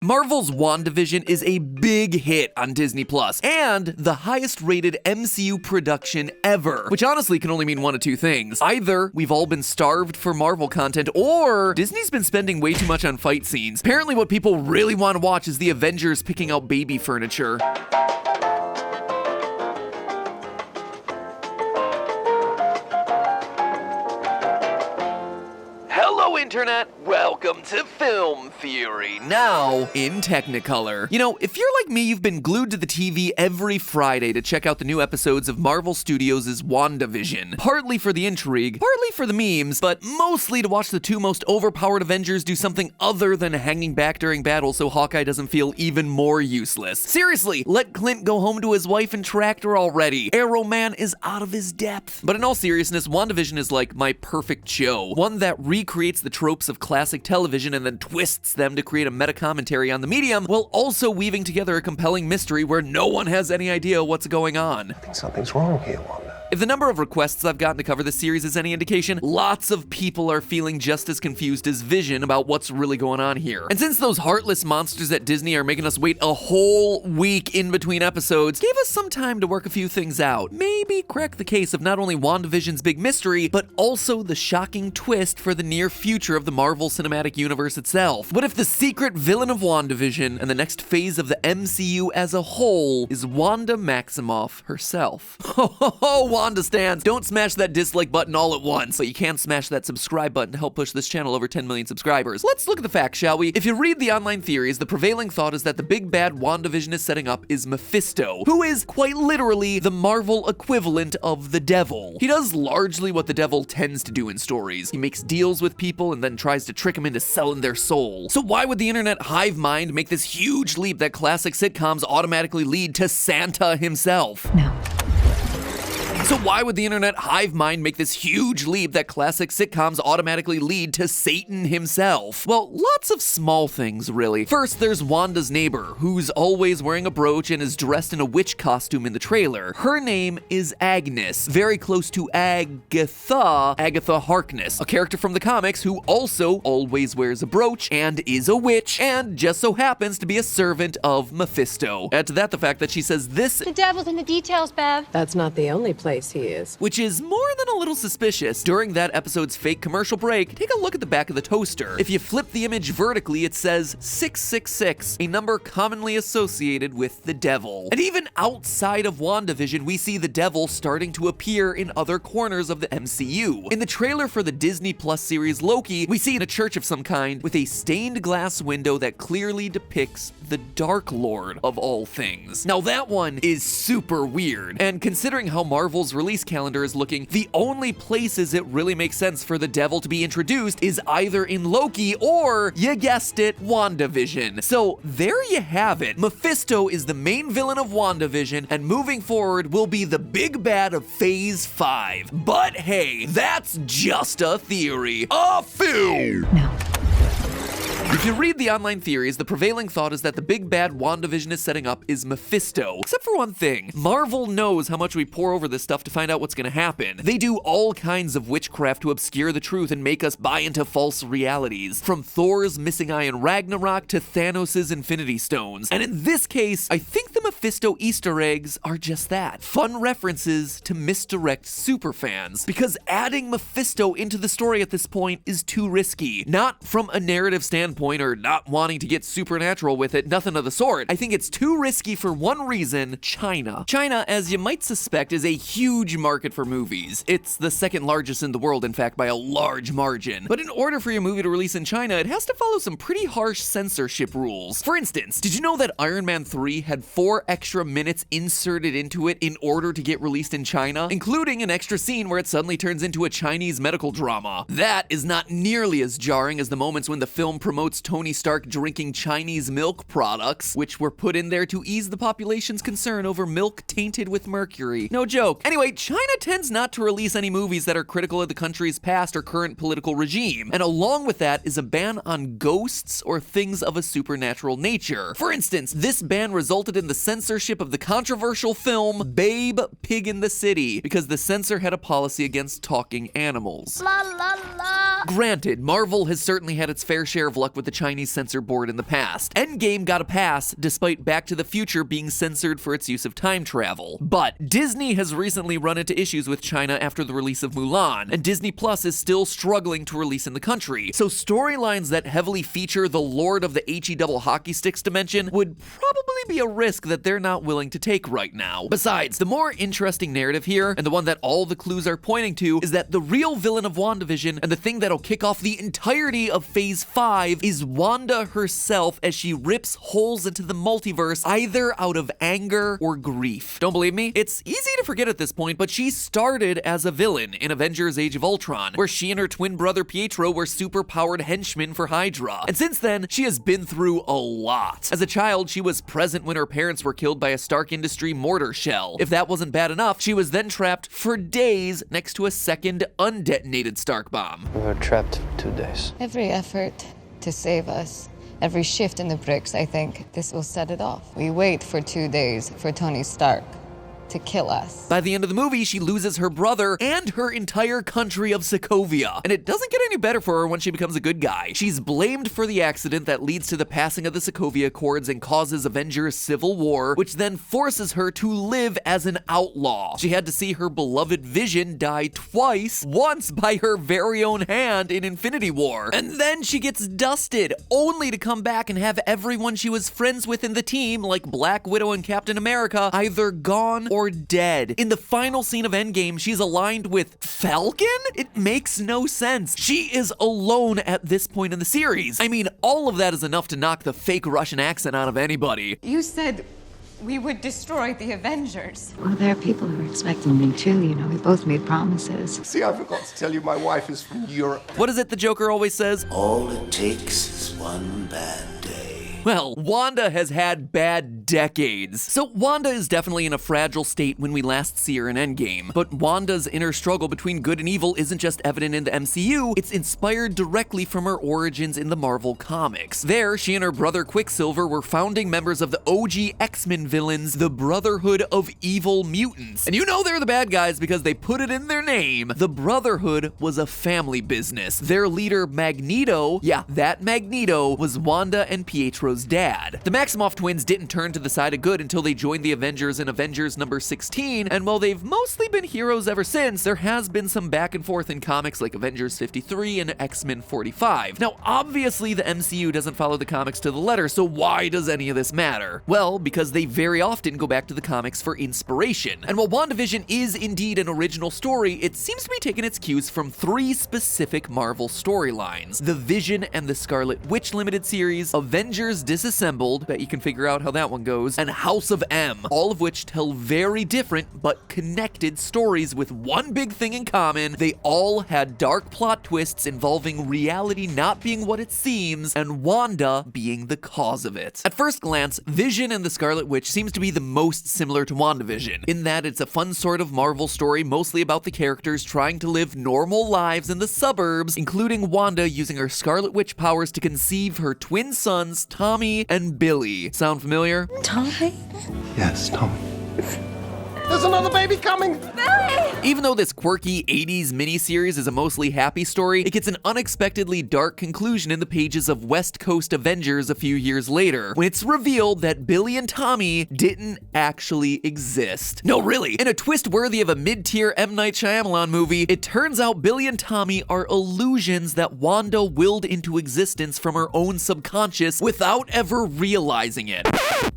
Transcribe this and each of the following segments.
Marvel's WandaVision is a big hit on Disney Plus and the highest rated MCU production ever, which honestly can only mean one of two things. Either we've all been starved for Marvel content, or Disney's been spending way too much on fight scenes. Apparently what people really want to watch is the Avengers picking out baby furniture. Hello Internet, welcome to Film Theory, now in Technicolor. You know, if you're like me, you've been glued to the TV every Friday to check out the new episodes of Marvel Studios' WandaVision. Partly for the intrigue, partly for the memes, but mostly to watch the two most overpowered Avengers do something other than hanging back during battle so Hawkeye doesn't feel even more useless. Seriously, let Clint go home to his wife and tractor already. Arrow Man is out of his depth. But in all seriousness, WandaVision is like my perfect show. One that recreates the tropes of classic television and then twists them to create a meta-commentary on the medium, while also weaving together a compelling mystery where no one has any idea what's going on. I think something's wrong here, Wanda. If the number of requests I've gotten to cover this series is any indication, lots of people are feeling just as confused as Vision about what's really going on here. And since those heartless monsters at Disney are making us wait a whole week in between episodes, gave us some time to work a few things out. Maybe crack the case of not only WandaVision's big mystery, but also the shocking twist for the near future of the Marvel Cinematic Universe itself. What if the secret villain of WandaVision and the next phase of the MCU as a whole is Wanda Maximoff herself? Ho ho ho, Wanda stands. Don't smash that dislike button all at once, but you can smash that subscribe button to help push this channel over 10 million subscribers. Let's look at the facts, shall we? If you read the online theories, the prevailing thought is that the big bad WandaVision is setting up is Mephisto, who is quite literally the Marvel equivalent of the devil. He does largely what the devil tends to do in stories. He makes deals with people and then tries to trick them into selling their soul. So why would the internet hive mind make this huge leap that classic sitcoms automatically lead to Santa himself? No. So why would the internet hive mind make this huge leap that classic sitcoms automatically lead to Satan himself? Well, lots of small things, really. First, there's Wanda's neighbor, who's always wearing a brooch and is dressed in a witch costume in the trailer. Her name is Agnes, very close to Agatha Harkness, a character from the comics who also always wears a brooch and is a witch, and just so happens to be a servant of Mephisto. Add to that the fact that she says this— The devil's in the details, Bev. That's not the only place he is. which is more than a little suspicious. During that episode's fake commercial break, take a look at the back of the toaster. If you flip the image vertically, it says 666, a number commonly associated with the devil. And even outside of WandaVision, we see the devil starting to appear in other corners of the MCU. In the trailer for the Disney Plus series Loki, we see a church of some kind with a stained glass window that clearly depicts the Dark Lord of all things. Now that one is super weird, and considering how Marvel's release calendar is looking, the only places it really makes sense for the devil to be introduced is either in Loki or, you guessed it, WandaVision. So there you have it. Mephisto is the main villain of WandaVision, and moving forward will be the big bad of Phase 5. But hey, that's just a theory. A film! No. If you read the online theories, the prevailing thought is that the big bad WandaVision is setting up is Mephisto. Except for one thing. Marvel knows how much we pour over this stuff to find out what's gonna happen. They do all kinds of witchcraft to obscure the truth and make us buy into false realities. From Thor's missing eye in Ragnarok to Thanos' Infinity Stones. And in this case, I think the Mephisto Easter eggs are just that. Fun references to misdirect superfans. Because adding Mephisto into the story at this point is too risky. Not from a narrative standpoint, or not wanting to get supernatural with it, nothing of the sort. I think it's too risky for one reason: China. China, as you might suspect, is a huge market for movies. It's the second largest in the world, in fact, by a large margin. But in order for your movie to release in China, it has to follow some pretty harsh censorship rules. For instance, did you know that Iron Man 3 had 4 extra minutes inserted into it in order to get released in China, including an extra scene where it suddenly turns into a Chinese medical drama? That is not nearly as jarring as the moments when the film promotes Tony Stark drinking Chinese milk products, which were put in there to ease the population's concern over milk tainted with mercury. No joke. Anyway, China tends not to release any movies that are critical of the country's past or current political regime, and along with that is a ban on ghosts or things of a supernatural nature. For instance, this ban resulted in the censorship of the controversial film Babe, Pig in the City, because the censor had a policy against talking animals. La la la. Granted, Marvel has certainly had its fair share of lucky luck with the Chinese censor board in the past. Endgame got a pass, despite Back to the Future being censored for its use of time travel. But Disney has recently run into issues with China after the release of Mulan, and Disney Plus is still struggling to release in the country. So storylines that heavily feature the Lord of the HE double hockey sticks dimension would probably be a risk that they're not willing to take right now. Besides, the more interesting narrative here, and the one that all the clues are pointing to, is that the real villain of WandaVision and the thing that'll kick off the entirety of Phase 5 is Wanda herself as she rips holes into the multiverse either out of anger or grief. Don't believe me? It's easy to forget at this point, but she started as a villain in Avengers Age of Ultron, where she and her twin brother Pedro were super-powered henchmen for Hydra. And since then, she has been through a lot. As a child, she was present when her parents were killed by a Stark Industry mortar shell. If that wasn't bad enough, she was then trapped for days next to a second undetonated Stark bomb. We were trapped for 2 days. Every effort to save us, every shift in the bricks, I think this will set it off. We wait for 2 days for Tony Stark to kill us. By the end of the movie, she loses her brother and her entire country of Sokovia. And it doesn't get any better for her when she becomes a good guy. She's blamed for the accident that leads to the passing of the Sokovia Accords and causes Avengers Civil War, which then forces her to live as an outlaw. She had to see her beloved Vision die twice, once by her very own hand in Infinity War. And then she gets dusted, only to come back and have everyone she was friends with in the team, like Black Widow and Captain America, either gone or dead. In the final scene of Endgame, she's aligned with Falcon? It makes no sense. She is alone at this point in the series. I mean, all of that is enough to knock the fake Russian accent out of anybody. You said we would destroy the Avengers. Well, there are people who are expecting me too, you know. We both made promises. See, I forgot to tell you my wife is from Europe. What is it the Joker always says? All it takes is one bad day. Well, Wanda has had bad decades. So Wanda is definitely in a fragile state when we last see her in Endgame. But Wanda's inner struggle between good and evil isn't just evident in the MCU, it's inspired directly from her origins in the Marvel comics. There, she and her brother Quicksilver were founding members of the OG X-Men villains, the Brotherhood of Evil Mutants. And you know they're the bad guys because they put it in their name. The Brotherhood was a family business. Their leader, Magneto, yeah, that Magneto, was Wanda and Pietro's dad. The Maximoff twins didn't turn to the side of good until they joined the Avengers in Avengers number 16, and while they've mostly been heroes ever since, there has been some back and forth in comics like Avengers 53 and X-Men 45. Now, obviously the MCU doesn't follow the comics to the letter, so why does any of this matter? Well, because they very often go back to the comics for inspiration. And while WandaVision is indeed an original story, it seems to be taking its cues from 3 specific Marvel storylines: the Vision and the Scarlet Witch limited series, Avengers Disassembled, bet you can figure out how that one goes, and House of M, all of which tell very different but connected stories with one big thing in common. They all had dark plot twists involving reality not being what it seems, and Wanda being the cause of it. At first glance, Vision and the Scarlet Witch seems to be the most similar to WandaVision, in that it's a fun sort of Marvel story mostly about the characters trying to live normal lives in the suburbs, including Wanda using her Scarlet Witch powers to conceive her twin sons, Tommy and Billy. Sound familiar? Tommy? Yes, Tommy. There's another baby coming! Even though this quirky 80s miniseries is a mostly happy story, it gets an unexpectedly dark conclusion in the pages of West Coast Avengers a few years later, when it's revealed that Billy and Tommy didn't actually exist. No, really. In a twist worthy of a mid-tier M. Night Shyamalan movie, it turns out Billy and Tommy are illusions that Wanda willed into existence from her own subconscious without ever realizing it.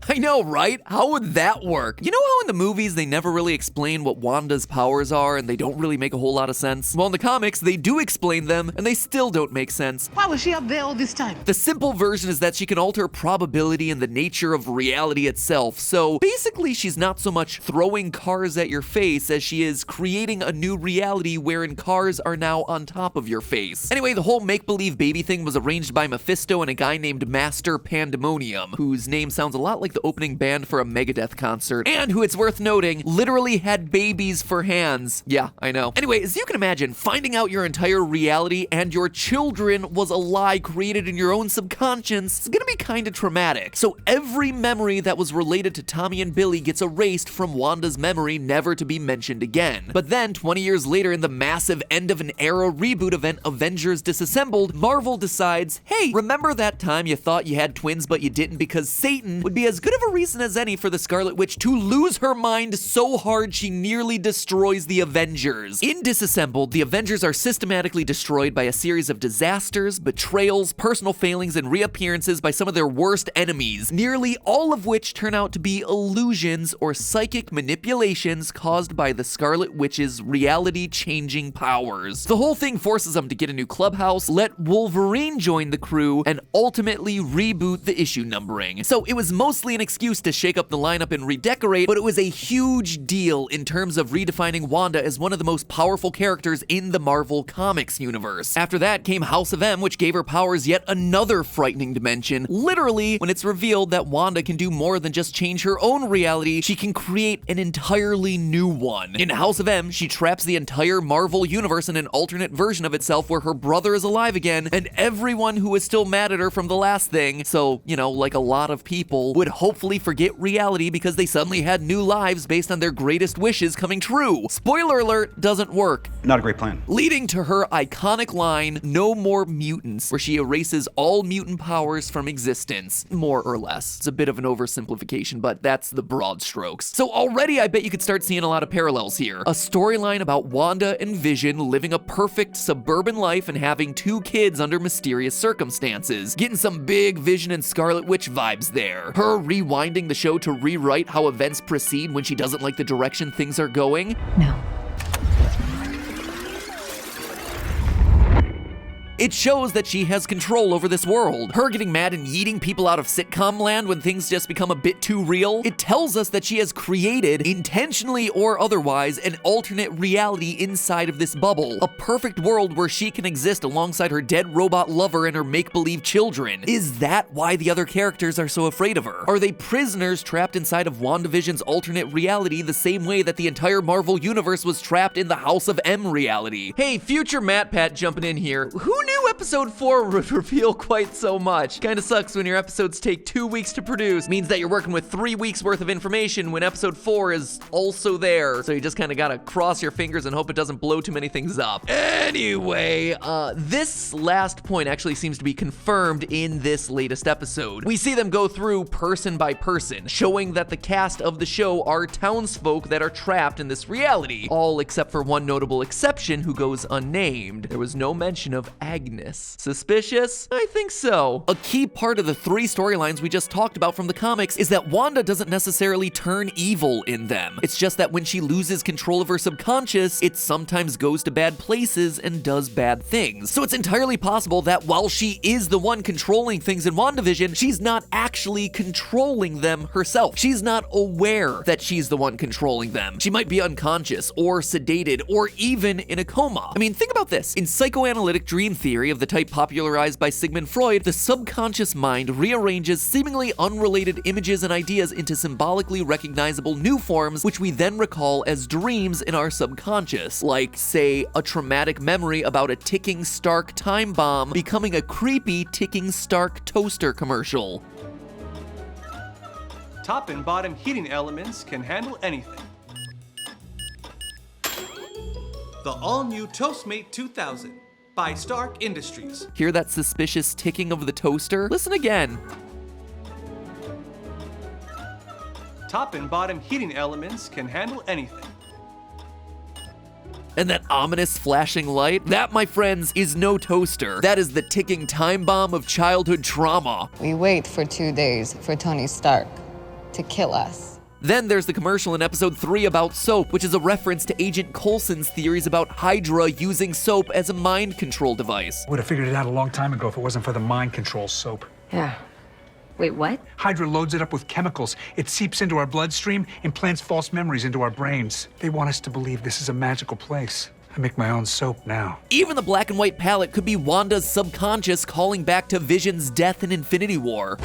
I know, right? How would that work? You know how in the movies they never really explain what Wanda's powers are and they don't really make a whole lot of sense? Well, in the comics, they do explain them and they still don't make sense. Why was she up there all this time? The simple version is that she can alter probability and the nature of reality itself. So basically, she's not so much throwing cars at your face as she is creating a new reality wherein cars are now on top of your face. Anyway, the whole make-believe baby thing was arranged by Mephisto and a guy named Master Pandemonium, whose name sounds a lot like the opening band for a Megadeth concert, and who, it's worth noting, literally had babies for hands. Yeah, I know. Anyway, as you can imagine, finding out your entire reality and your children was a lie created in your own subconscious is gonna be kinda traumatic. So every memory that was related to Tommy and Billy gets erased from Wanda's memory, never to be mentioned again. But then, 20 years later, in the massive end of an era reboot event, Avengers Disassembled, Marvel decides, hey, remember that time you thought you had twins but you didn't because Satan would be as good of a reason as any for the Scarlet Witch to lose her mind so hard she nearly destroys the Avengers. In Disassembled, the Avengers are systematically destroyed by a series of disasters, betrayals, personal failings, and reappearances by some of their worst enemies, nearly all of which turn out to be illusions or psychic manipulations caused by the Scarlet Witch's reality-changing powers. The whole thing forces them to get a new clubhouse, let Wolverine join the crew, and ultimately reboot the issue numbering. So it was mostly an excuse to shake up the lineup and redecorate, but it was a huge deal in terms of redefining Wanda as one of the most powerful characters in the Marvel Comics universe. After that came House of M, which gave her powers yet another frightening dimension. Literally, when it's revealed that Wanda can do more than just change her own reality, she can create an entirely new one. In House of M, she traps the entire Marvel universe in an alternate version of itself where her brother is alive again, and everyone who is still mad at her from the last thing, so, you know, like a lot of people, would hopefully forget reality because they suddenly had new lives based on their greatest wishes coming true. Spoiler alert, doesn't work. Not a great plan. Leading to her iconic line, "No more mutants," where she erases all mutant powers from existence, more or less. It's a bit of an oversimplification, but that's the broad strokes. So already I bet you could start seeing a lot of parallels here. A storyline about Wanda and Vision living a perfect suburban life and having 2 kids under mysterious circumstances. Getting some big Vision and Scarlet Witch vibes there. Her rewinding the show to rewrite how events proceed when she doesn't like the direction things are going. No. It shows that she has control over this world. Her getting mad and yeeting people out of sitcom land when things just become a bit too real. It tells us that she has created, intentionally or otherwise, an alternate reality inside of this bubble. A perfect world where she can exist alongside her dead robot lover and her make-believe children. Is that why the other characters are so afraid of her? Are they prisoners trapped inside of WandaVision's alternate reality the same way that the entire Marvel universe was trapped in the House of M reality? Hey, future Matpat jumping in here. Who knew episode 4 would reveal quite so much? Kinda sucks when your episodes take 2 weeks to produce. Means that you're working with 3 weeks worth of information when episode 4 is also there. So you just kinda gotta cross your fingers and hope it doesn't blow too many things up. Anyway, this last point actually seems to be confirmed in this latest episode. We see them go through person by person, showing that the cast of the show are townsfolk that are trapped in this reality. All except for one notable exception who goes unnamed. There was no mention of Agnes. Suspicious? I think so. A key part of the 3 storylines we just talked about from the comics is that Wanda doesn't necessarily turn evil in them. It's just that when she loses control of her subconscious, it sometimes goes to bad places and does bad things. So it's entirely possible that while she is the one controlling things in WandaVision, she's not actually controlling them herself. She's not aware that she's the one controlling them. She might be unconscious or sedated or even in a coma. I mean, think about this. In psychoanalytic dream theory of the type popularized by Sigmund Freud, the subconscious mind rearranges seemingly unrelated images and ideas into symbolically recognizable new forms, which we then recall as dreams in our subconscious. Like, say, a traumatic memory about a ticking Stark time bomb becoming a creepy ticking Stark toaster commercial. Top and bottom heating elements can handle anything. The all-new Toastmate 2000. By Stark Industries. Hear that suspicious ticking of the toaster? Listen again. Top and bottom heating elements can handle anything. And that ominous flashing light? That, my friends, is no toaster. That is the ticking time bomb of childhood trauma. We wait for 2 days for Tony Stark to kill us. Then there's the commercial in episode 3 about soap, which is a reference to Agent Coulson's theories about Hydra using soap as a mind control device. Would have figured it out a long time ago if it wasn't for the mind control soap. Yeah. Wait, what? Hydra loads it up with chemicals. It seeps into our bloodstream, implants false memories into our brains. They want us to believe this is a magical place. I make my own soap now. Even the black and white palette could be Wanda's subconscious calling back to Vision's death in Infinity War.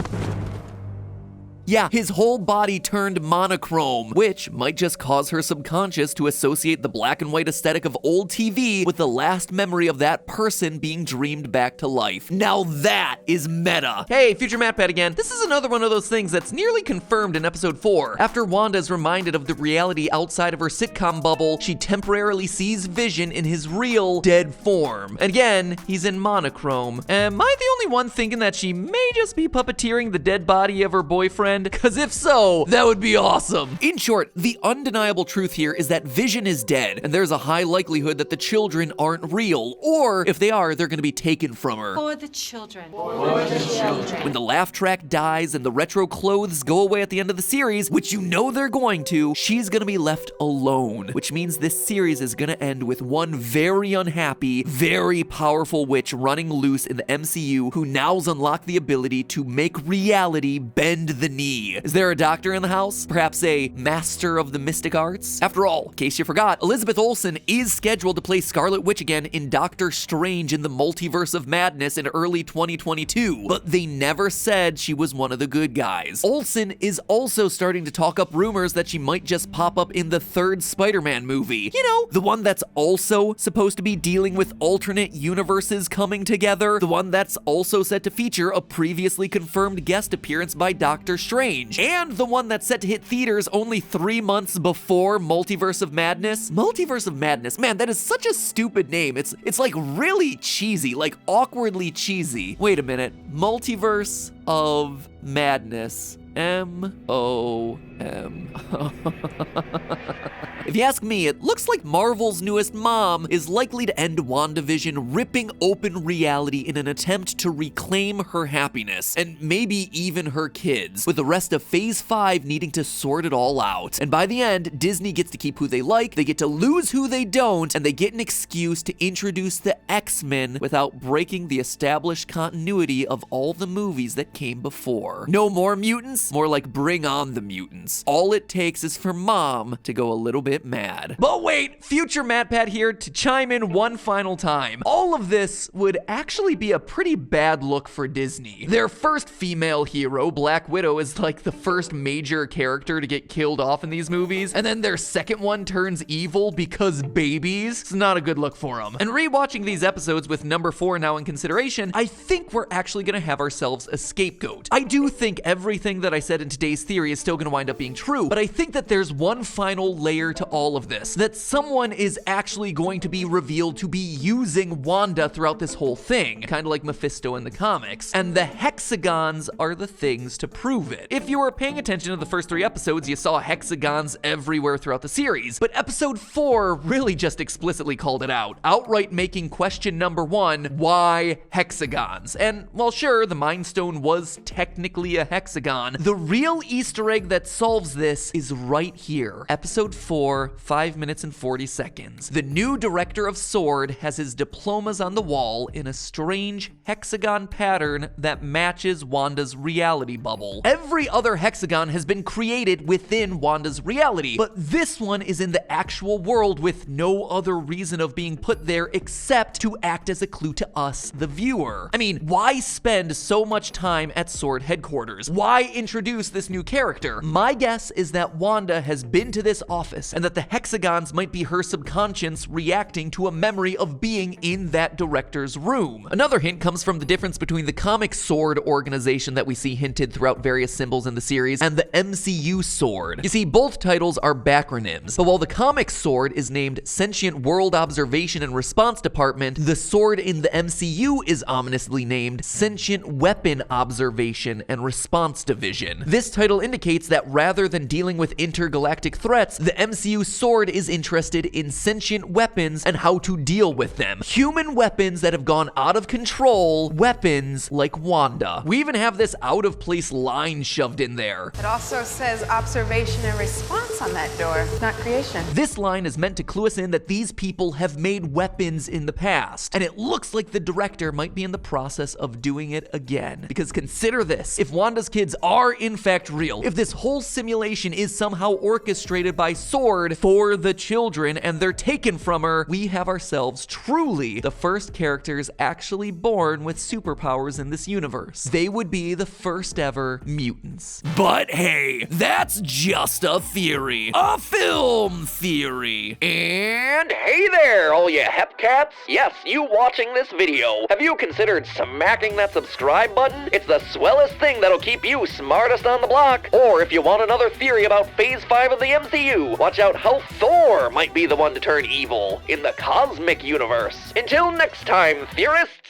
Yeah, his whole body turned monochrome, which might just cause her subconscious to associate the black and white aesthetic of old TV with the last memory of that person being dreamed back to life. Now that is meta. Hey, future Matpat again. This is another one of those things that's nearly confirmed in episode 4. After Wanda is reminded of the reality outside of her sitcom bubble, she temporarily sees Vision in his real dead form. And again, he's in monochrome. Am I the only one thinking that she may just be puppeteering the dead body of her boyfriend? Cause if so, that would be awesome. In short, the undeniable truth here is that Vision is dead, and there's a high likelihood that the children aren't real, or if they are, they're gonna be taken from her. For the children. When the laugh track dies and the retro clothes go away at the end of the series, which you know they're going to, she's gonna be left alone, which means this series is gonna end with one very unhappy, very powerful witch running loose in the MCU who now's unlocked the ability to make reality bend the knee. Is there a doctor in the house? Perhaps a master of the mystic arts? After all, in case you forgot, Elizabeth Olsen is scheduled to play Scarlet Witch again in Doctor Strange in the Multiverse of Madness in early 2022, but they never said she was one of the good guys. Olsen is also starting to talk up rumors that she might just pop up in the third Spider-Man movie. You know, the one that's also supposed to be dealing with alternate universes coming together, the one that's also set to feature a previously confirmed guest appearance by Doctor Strange, and the one that's set to hit theaters only 3 months before Multiverse of Madness. Multiverse of Madness, man, that is such a stupid name. It's like really cheesy, like awkwardly cheesy. Wait a minute, Multiverse of Madness. M-O-M. If you ask me, it looks like Marvel's newest mom is likely to end WandaVision ripping open reality in an attempt to reclaim her happiness, and maybe even her kids, with the rest of Phase 5 needing to sort it all out. And by the end, Disney gets to keep who they like, they get to lose who they don't, and they get an excuse to introduce the X-Men without breaking the established continuity of all the movies that came before. No more mutants? More like bring on the mutants. All it takes is for mom to go a little bit mad. But wait, future Matpat here to chime in one final time. All of this would actually be a pretty bad look for Disney. Their first female hero, Black Widow, is like the first major character to get killed off in these movies, and then their second one turns evil because babies. It's not a good look for them. And rewatching these episodes with number 4 now in consideration, I think we're actually gonna have ourselves a scapegoat. I do think everything that I said in today's theory is still gonna wind up being true, but I think that there's one final layer to all of this, that someone is actually going to be revealed to be using Wanda throughout this whole thing, kind of like Mephisto in the comics, and the hexagons are the things to prove it. If you were paying attention to the first 3 episodes, you saw hexagons everywhere throughout the series, but episode 4 really just explicitly called it out, outright making question number 1, why hexagons? And while sure, the Mind Stone was technically a hexagon, the real Easter egg that solves this is right here. Episode 4, 5 minutes and 40 seconds. The new director of S.W.O.R.D has his diplomas on the wall in a strange hexagon pattern that matches Wanda's reality bubble. Every other hexagon has been created within Wanda's reality, but this one is in the actual world with no other reason of being put there except to act as a clue to us, the viewer. I mean, why spend so much time at S.W.O.R.D headquarters? Why introduce this new character? My guess is that Wanda has been to this office and that the hexagons might be her subconscious reacting to a memory of being in that director's room. Another hint comes from the difference between the comic S.W.O.R.D organization that we see hinted throughout various symbols in the series and the MCU S.W.O.R.D. You see, both titles are backronyms, but while the comic S.W.O.R.D is named Sentient World Observation and Response Department, the S.W.O.R.D in the MCU is ominously named Sentient Weapon Observation and Response Division. This title indicates that rather than dealing with intergalactic threats, the MCU S.W.O.R.D is interested in sentient weapons and how to deal with them. Human weapons that have gone out of control, weapons like Wanda. We even have this out of place line shoved in there. It also says observation and response locks on that door, not creation. This line is meant to clue us in that these people have made weapons in the past, and it looks like the director might be in the process of doing it again. Because consider this, if Wanda's kids are in fact real, if this whole simulation is somehow orchestrated by S.W.O.R.D for the children and they're taken from her, we have ourselves truly the first characters actually born with superpowers in this universe. They would be the first ever mutants. But hey, that's just a theory. A film theory. And hey there, all you hepcats. Yes, you watching this video. Have you considered smacking that subscribe button? It's the swellest thing that'll keep you smartest on the block. Or if you want another theory about Phase 5 of the MCU, watch out how Thor might be the one to turn evil in the cosmic universe. Until next time, theorists.